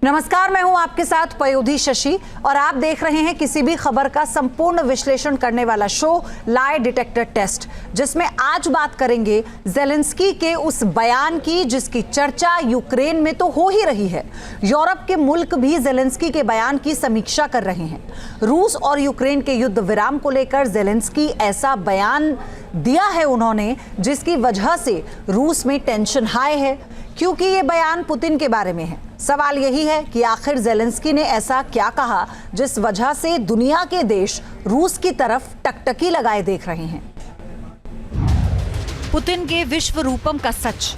नमस्कार, मैं हूं आपके साथ पयोधी शशि और आप देख रहे हैं किसी भी खबर का संपूर्ण विश्लेषण करने वाला शो लाई डिटेक्टर टेस्ट, जिसमें आज बात करेंगे ज़ेलेंस्की के उस बयान की जिसकी चर्चा यूक्रेन में तो हो ही रही है। यूरोप के मुल्क भी ज़ेलेंस्की के बयान की समीक्षा कर रहे हैं। रूस और यूक्रेन के युद्ध विराम को लेकर ज़ेलेंस्की ऐसा बयान दिया है उन्होंने जिसकी वजह से रूस में टेंशन हाई है, क्योंकि ये बयान पुतिन के बारे में है। सवाल यही है कि आखिर ज़ेलेंस्की ने ऐसा क्या कहा जिस वजह से दुनिया के देश रूस की तरफ टकटकी लगाए देख रहे हैं। पुतिन के विश्व रूपम का सच।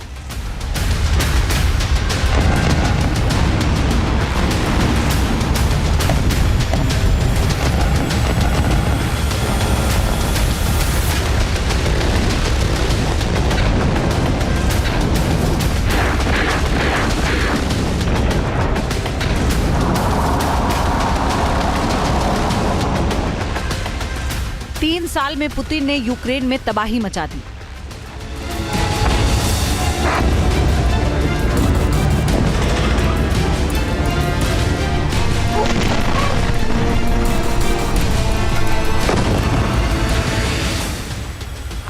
तीन साल में पुतिन ने यूक्रेन में तबाही मचा दी।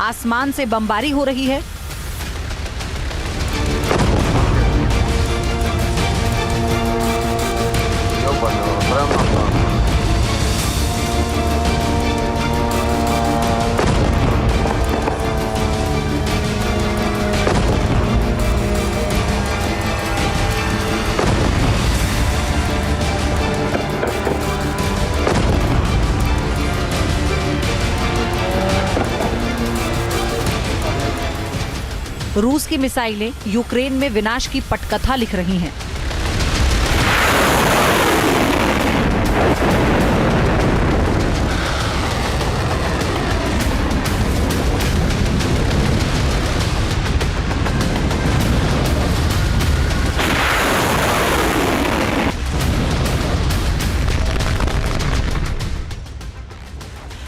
आसमान से बमबारी हो रही है। रूस की मिसाइलें यूक्रेन में विनाश की पटकथा लिख रही हैं।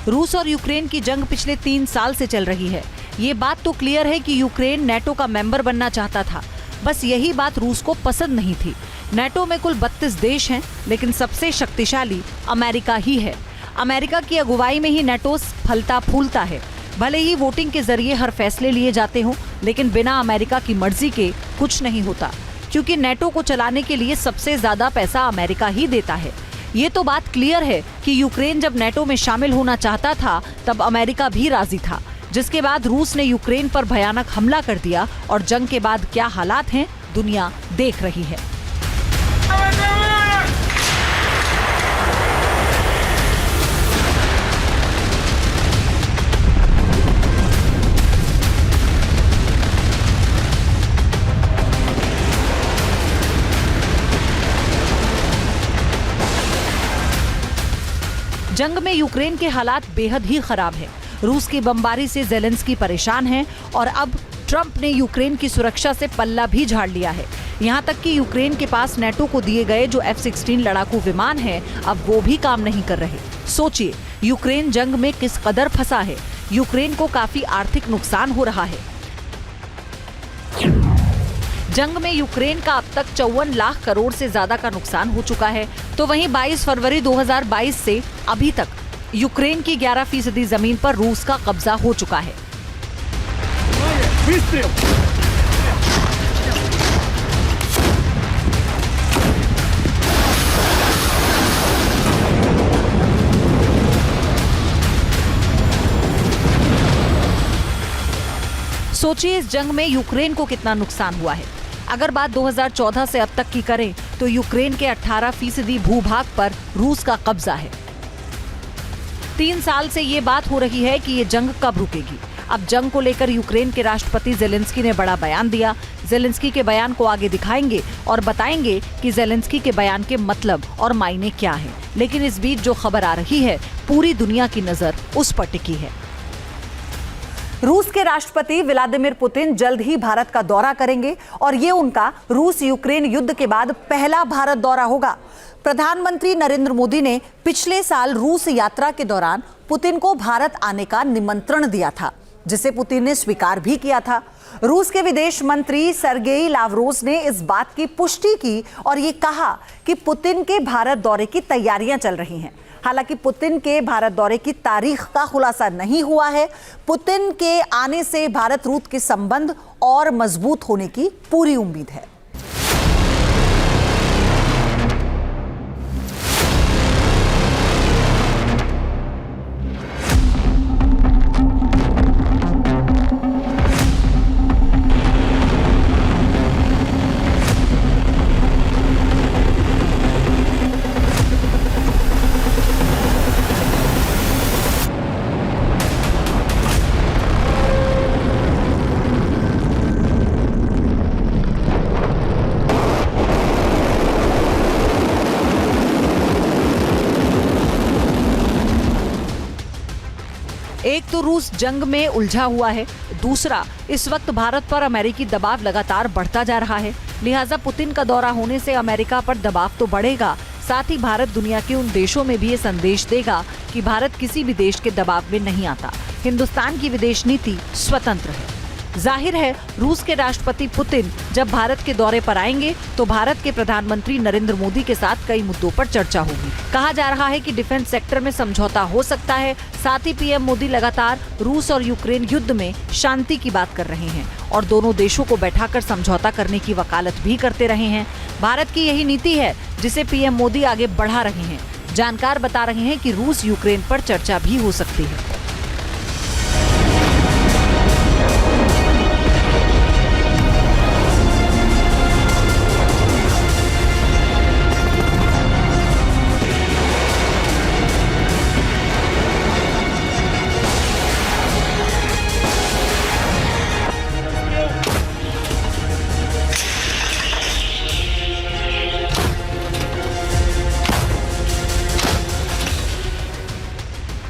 रूस और यूक्रेन की जंग पिछले 3 साल से चल रही है। ये बात तो क्लियर है कि यूक्रेन नेटो का मेंबर बनना चाहता था, बस यही बात रूस को पसंद नहीं थी। नेटो में कुल 32 देश हैं, लेकिन सबसे शक्तिशाली अमेरिका ही है। अमेरिका की अगुवाई में ही नेटो फलता फूलता है। भले ही वोटिंग के जरिए हर फैसले लिए जाते हों, लेकिन बिना अमेरिका की मर्जी के कुछ नहीं होता, क्योंकि नेटो को चलाने के लिए सबसे ज्यादा पैसा अमेरिका ही देता है। ये तो बात क्लियर है कि यूक्रेन जब नेटो में शामिल होना चाहता था तब अमेरिका भी राजी था, जिसके बाद रूस ने यूक्रेन पर भयानक हमला कर दिया और जंग के बाद क्या हालात हैं दुनिया देख रही है। जंग में यूक्रेन के हालात बेहद ही खराब है। रूस की बमबारी से ज़ेलेंस्की परेशान है और अब ट्रंप ने यूक्रेन की सुरक्षा से पल्ला भी झाड़ लिया है। यहाँ तक कि यूक्रेन के पास नेटो को दिए गए जो F-16 लड़ाकू विमान हैं, अब वो भी काम नहीं कर रहे। सोचिए, यूक्रेन जंग में किस कदर फंसा है। यूक्रेन को काफी आर्थिक नुकसान हो रहा है। जंग में यूक्रेन का अब तक 54 लाख करोड़ से ज्यादा का नुकसान हो चुका है। तो वहीं 22 फरवरी 2022 से अभी तक यूक्रेन की 11% जमीन पर रूस का कब्जा हो चुका है। सोचिए, इस जंग में यूक्रेन को कितना नुकसान हुआ है। अगर बात 2014 से अब तक की करें तो यूक्रेन के 18% भूभाग पर रूस का कब्जा है। 3 साल से ये बात हो रही है कि ये जंग कब रुकेगी। अब जंग को लेकर यूक्रेन के राष्ट्रपति ज़ेलेंस्की ने बड़ा बयान दिया। ज़ेलेंस्की के बयान को आगे दिखाएंगे और बताएंगे कि ज़ेलेंस्की के बयान के मतलब और मायने क्या है। लेकिन इस बीच जो खबर आ रही है, पूरी दुनिया की नजर उस पर टिकी है। रूस के राष्ट्रपति व्लादिमीर पुतिन जल्द ही भारत का दौरा करेंगे और ये उनका रूस यूक्रेन युद्ध के बाद पहला भारत दौरा होगा। प्रधानमंत्री नरेंद्र मोदी ने पिछले साल रूस यात्रा के दौरान पुतिन को भारत आने का निमंत्रण दिया था, जिसे पुतिन ने स्वीकार भी किया था। रूस के विदेश मंत्री सर्गेई लावरोव ने इस बात की पुष्टि की और ये कहा कि पुतिन के भारत दौरे की तैयारियां चल रही हैं। हालांकि पुतिन के भारत दौरे की तारीख का खुलासा नहीं हुआ है। पुतिन के आने से भारत रूस के संबंध और मजबूत होने की पूरी उम्मीद है। एक तो रूस जंग में उलझा हुआ है, दूसरा इस वक्त भारत पर अमेरिकी दबाव लगातार बढ़ता जा रहा है। लिहाजा पुतिन का दौरा होने से अमेरिका पर दबाव तो बढ़ेगा, साथ ही भारत दुनिया के उन देशों में भी ये संदेश देगा कि भारत किसी भी देश के दबाव में नहीं आता। हिंदुस्तान की विदेश नीति स्वतंत्र है। जाहिर है रूस के राष्ट्रपति पुतिन जब भारत के दौरे पर आएंगे तो भारत के प्रधानमंत्री नरेंद्र मोदी के साथ कई मुद्दों पर चर्चा होगी। कहा जा रहा है कि डिफेंस सेक्टर में समझौता हो सकता है। साथ ही पीएम मोदी लगातार रूस और यूक्रेन युद्ध में शांति की बात कर रहे हैं और दोनों देशों को बैठाकर समझौता करने की वकालत भी करते रहे हैं। भारत की यही नीति है जिसे पीएम मोदी आगे बढ़ा रहे हैं। जानकार बता रहे हैं कि रूस यूक्रेन पर चर्चा भी हो सकती है।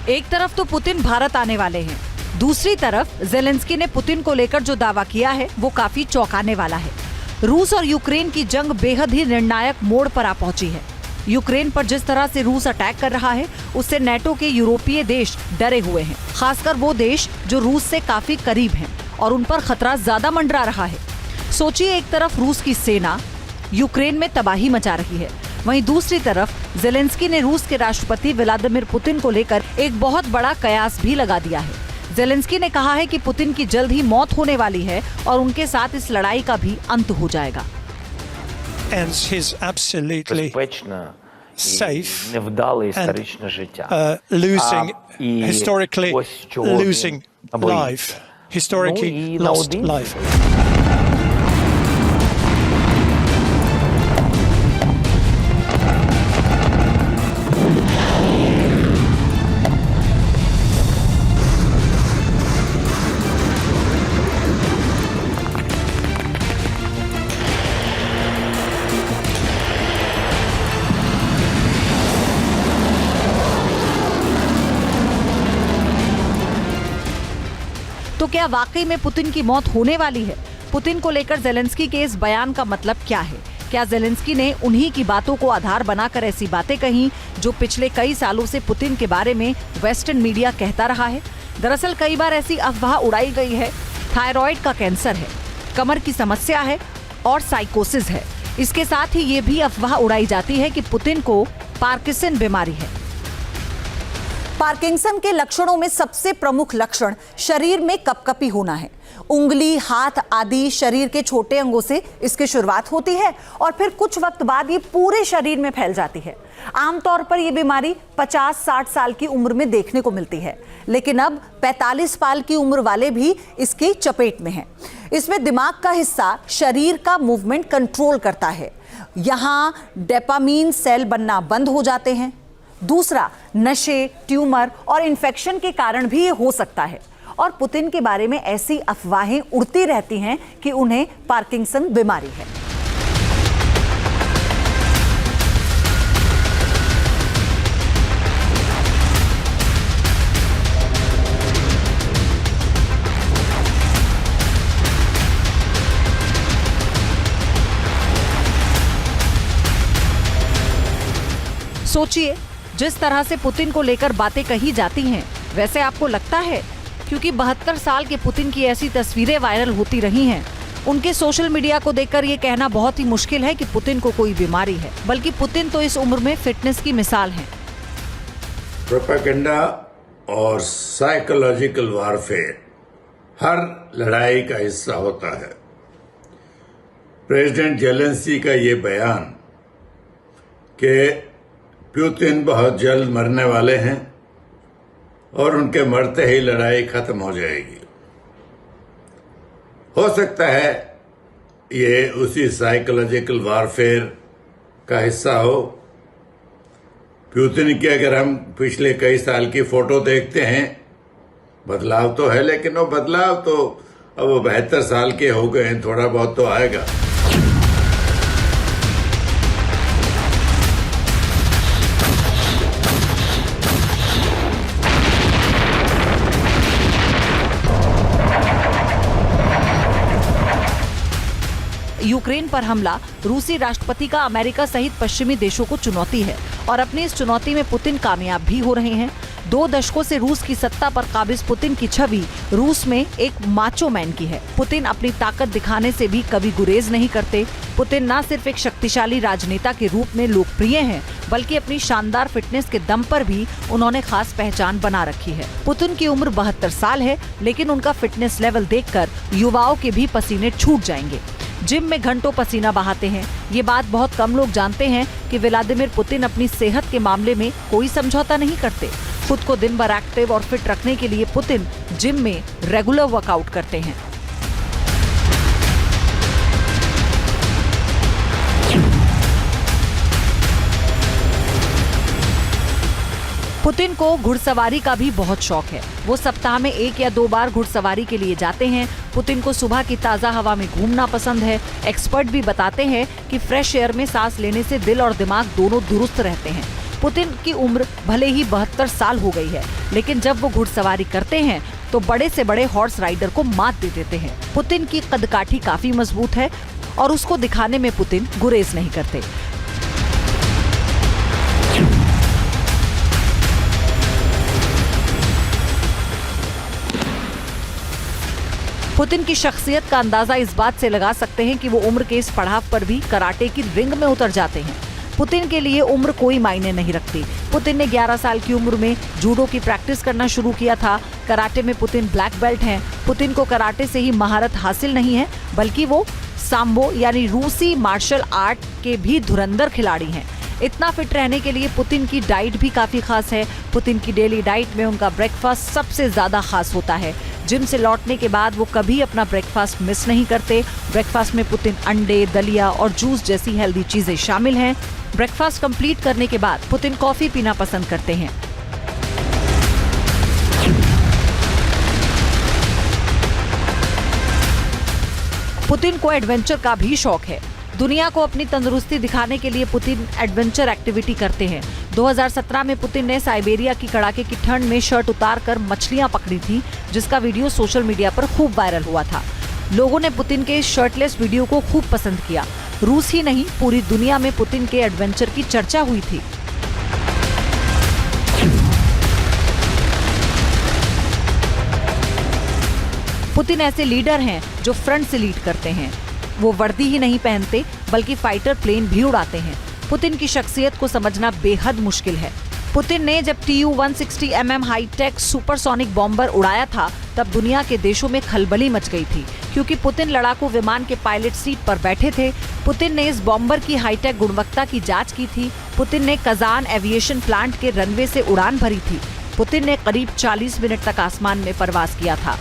एक तरफ तो पुतिन भारत आने वाले हैं, दूसरी तरफ जेलेंस्की ने पुतिन को लेकर जो दावा किया है वो काफी चौंकाने वाला है। रूस और यूक्रेन की जंग बेहद ही निर्णायक मोड़ पर आ पहुंची है। यूक्रेन पर जिस तरह से रूस अटैक कर रहा है उससे नेटो के यूरोपीय देश डरे हुए हैं, खासकर वो देश जो रूस से काफी करीब हैं और उन पर खतरा ज्यादा मंडरा रहा है। सोचिए, एक तरफ रूस की सेना यूक्रेन में तबाही मचा रही है, वहीं दूसरी तरफ जेलेंस्की ने रूस के राष्ट्रपति व्लादिमीर पुतिन को लेकर एक बहुत बड़ा कयास भी लगा दिया है। जेलेंस्की ने कहा है कि पुतिन की जल्द ही मौत होने वाली है और उनके साथ इस लड़ाई का भी अंत हो जाएगा। safe and losing, historically losing life, historically lost life. तो क्या वाकई में पुतिन की मौत होने वाली है? पुतिन को लेकर जेलेंस्की के इस बयान का मतलब क्या है? क्या जेलेंस्की ने उन्हीं की बातों को आधार बनाकर ऐसी बातें कहीं जो पिछले कई सालों से पुतिन के बारे में वेस्टर्न मीडिया कहता रहा है? दरअसल कई बार ऐसी अफवाह उड़ाई गई है। थायराइड का कैंसर है, कमर की समस्या है और साइकोसिस है। इसके साथ ही ये भी अफवाह उड़ाई जाती है कि पुतिन को पार्किंसन बीमारी है। पार्किंसन के लक्षणों में सबसे प्रमुख लक्षण शरीर में कपकपी होना है। उंगली, हाथ आदि शरीर के छोटे अंगों से इसकी शुरुआत होती है और फिर कुछ वक्त बाद ये पूरे शरीर में फैल जाती है। आमतौर पर यह बीमारी 50-60 साल की उम्र में देखने को मिलती है, लेकिन अब 45 साल की उम्र वाले भी इसकी चपेट में हैं। इसमें दिमाग का हिस्सा शरीर का मूवमेंट कंट्रोल करता है। यहाँ डोपामिन सेल बनना बंद हो जाते हैं। दूसरा, नशे, ट्यूमर और इन्फेक्शन के कारण भी ये हो सकता है। और पुतिन के बारे में ऐसी अफवाहें उड़ती रहती हैं कि उन्हें पार्किंसन बीमारी है। सोचिए, जिस तरह से पुतिन को लेकर बातें कही जाती हैं, वैसे आपको लगता है क्योंकि 72 साल के पुतिन की ऐसी तस्वीरें वायरल होती रही हैं। उनके सोशल मीडिया को देखकर ये कहना बहुत ही मुश्किल है कि पुतिन को कोई बीमारी है, बल्कि पुतिन तो इस उम्र में फिटनेस की मिसाल हैं। प्रोपेगेंडा और साइकोलॉजिकल वारफेयर हर लड़ाई का हिस्सा होता है। प्रेसिडेंट जेलेंस्की का ये बयान कि पुतिन बहुत जल्द मरने वाले हैं और उनके मरते ही लड़ाई खत्म हो जाएगी, हो सकता है ये उसी साइकोलॉजिकल वारफेयर का हिस्सा हो। पुतिन की अगर हम पिछले कई साल की फोटो देखते हैं, बदलाव तो है, लेकिन वो बदलाव तो अब वो 72 साल के हो गए हैं, थोड़ा बहुत तो आएगा। यूक्रेन पर हमला रूसी राष्ट्रपति का अमेरिका सहित पश्चिमी देशों को चुनौती है और अपनी इस चुनौती में पुतिन कामयाब भी हो रहे हैं। 2 दशकों से रूस की सत्ता पर काबिज पुतिन की छवि रूस में एक माचो मैन की है। पुतिन अपनी ताकत दिखाने से भी कभी गुरेज नहीं करते। पुतिन न सिर्फ एक शक्तिशाली राजनेता के रूप में लोकप्रिय हैं, बल्कि अपनी शानदार फिटनेस के दम पर भी उन्होंने खास पहचान बना रखी है। पुतिन की उम्र 72 साल है, लेकिन उनका फिटनेस लेवल देखकर युवाओं के भी पसीने छूट जाएंगे। जिम में घंटों पसीना बहाते हैं। ये बात बहुत कम लोग जानते हैं कि व्लादिमीर पुतिन अपनी सेहत के मामले में कोई समझौता नहीं करते। खुद को दिन भर एक्टिव और फिट रखने के लिए पुतिन जिम में रेगुलर वर्कआउट करते हैं। पुतिन को घुड़सवारी का भी बहुत शौक है। वो सप्ताह में 1 या 2 बार घुड़सवारी के लिए जाते हैं। पुतिन को सुबह की ताज़ा हवा में घूमना पसंद है। एक्सपर्ट भी बताते हैं कि फ्रेश एयर में सांस लेने से दिल और दिमाग दोनों दुरुस्त रहते हैं। पुतिन की उम्र भले ही 72 साल हो गई है, लेकिन जब वो घुड़सवारी करते हैं तो बड़े से बड़े हॉर्स राइडर को मात दे देते हैं। पुतिन की कदकाठी काफी मजबूत है और उसको दिखाने में पुतिन गुरेज नहीं करते। पुतिन की शख्सियत का अंदाजा इस बात से लगा सकते हैं कि वो उम्र के इस पड़ाव पर भी कराटे की रिंग में उतर जाते हैं। पुतिन के लिए उम्र कोई मायने नहीं रखती। पुतिन ने 11 साल की उम्र में जूडो की प्रैक्टिस करना शुरू किया था। कराटे में पुतिन ब्लैक बेल्ट हैं। पुतिन को कराटे से ही महारत हासिल नहीं है, बल्कि वो सांबो यानी रूसी मार्शल आर्ट के भी धुरंधर खिलाड़ी हैं। इतना फिट रहने के लिए पुतिन की डाइट भी काफी खास है। पुतिन की डेली डाइट में उनका ब्रेकफास्ट सबसे ज्यादा खास होता है। जिम से लौटने के बाद वो कभी अपना ब्रेकफास्ट मिस नहीं करते। ब्रेकफास्ट में पुतिन अंडे, दलिया और जूस जैसी हेल्दी चीजें शामिल हैं। ब्रेकफास्ट कंप्लीट करने के बाद पुतिन कॉफी पीना पसंद करते हैं। पुतिन को एडवेंचर का भी शौक है। दुनिया को अपनी तंदुरुस्ती दिखाने के लिए पुतिन एडवेंचर एक्टिविटी करते हैं। 2017 में पुतिन ने साइबेरिया की कड़ाके की ठंड में शर्ट उतारकर मछलियां पकड़ी थी, जिसका वीडियो सोशल मीडिया पर खूब वायरल हुआ था। लोगों ने पुतिन के इस शर्टलेस वीडियो को खूब पसंद किया। रूस ही नहीं, पूरी दुनिया में पुतिन के एडवेंचर की चर्चा हुई थी। पुतिन ऐसे लीडर हैं जो फ्रंट से लीड करते हैं। वो वर्दी ही नहीं पहनते, बल्कि फाइटर प्लेन भी उड़ाते हैं। पुतिन की शख्सियत को समझना बेहद मुश्किल है। पुतिन ने जब Tu-160 mm hi tech supersonic bomber उड़ाया था, तब दुनिया के देशों में खलबली मच गई थी, क्योंकि पुतिन लड़ाकू विमान के पायलट सीट पर बैठे थे। पुतिन ने इस बॉम्बर की हाईटेक गुणवत्ता की जांच की थी। पुतिन ने कजान एविएशन प्लांट के रनवे से उड़ान भरी थी। पुतिन ने करीब 40 मिनट तक आसमान में परवास किया था।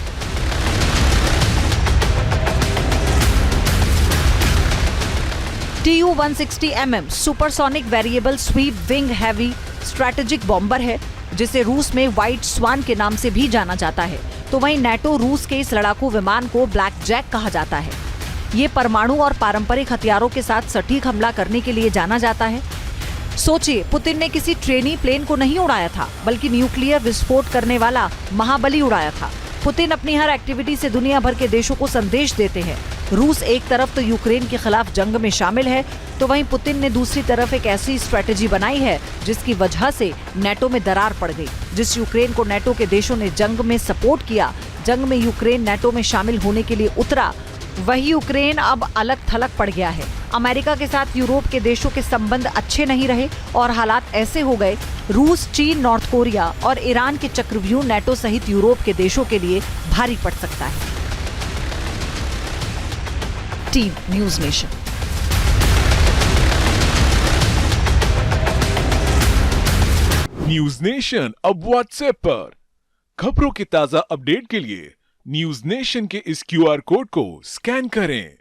Tu-160 mm supersonic variable sweep wing heavy strategic bomber है, जिसे रूस में व्हाइट स्वान के नाम से भी जाना जाता है। तो वहीं नेटो रूस के इस लड़ाकू विमान को ब्लैक जैक कहा जाता है। ये परमाणु और पारंपरिक हथियारों के साथ सटीक हमला करने के लिए जाना जाता है। सोचिए, पुतिन ने किसी ट्रेनी प्लेन को नहीं उड़ाया था, बल्कि न्यूक्लियर विस्फोट करने वाला महाबली उड़ाया था। पुतिन अपनी हर एक्टिविटी से दुनिया भर के देशों को संदेश देते हैं। रूस एक तरफ तो यूक्रेन के खिलाफ जंग में शामिल है, तो वहीं पुतिन ने दूसरी तरफ एक ऐसी स्ट्रेटेजी बनाई है जिसकी वजह से नेटो में दरार पड़ गई। जिस यूक्रेन को नेटो के देशों ने जंग में सपोर्ट किया, जंग में यूक्रेन नेटो में शामिल होने के लिए उतरा, वही यूक्रेन अब अलग थलग पड़ गया है। अमेरिका के साथ यूरोप के देशों के संबंध अच्छे नहीं रहे और हालात ऐसे हो गए, रूस, चीन, नॉर्थ कोरिया और ईरान के चक्रव्यूह नेटो सहित यूरोप के देशों के लिए भारी पड़ सकता है। Team news nation. News nation अब व्हाट्सएप पर खबरों की ताजा अपडेट के लिए न्यूज नेशन के इस QR कोड को स्कैन करें।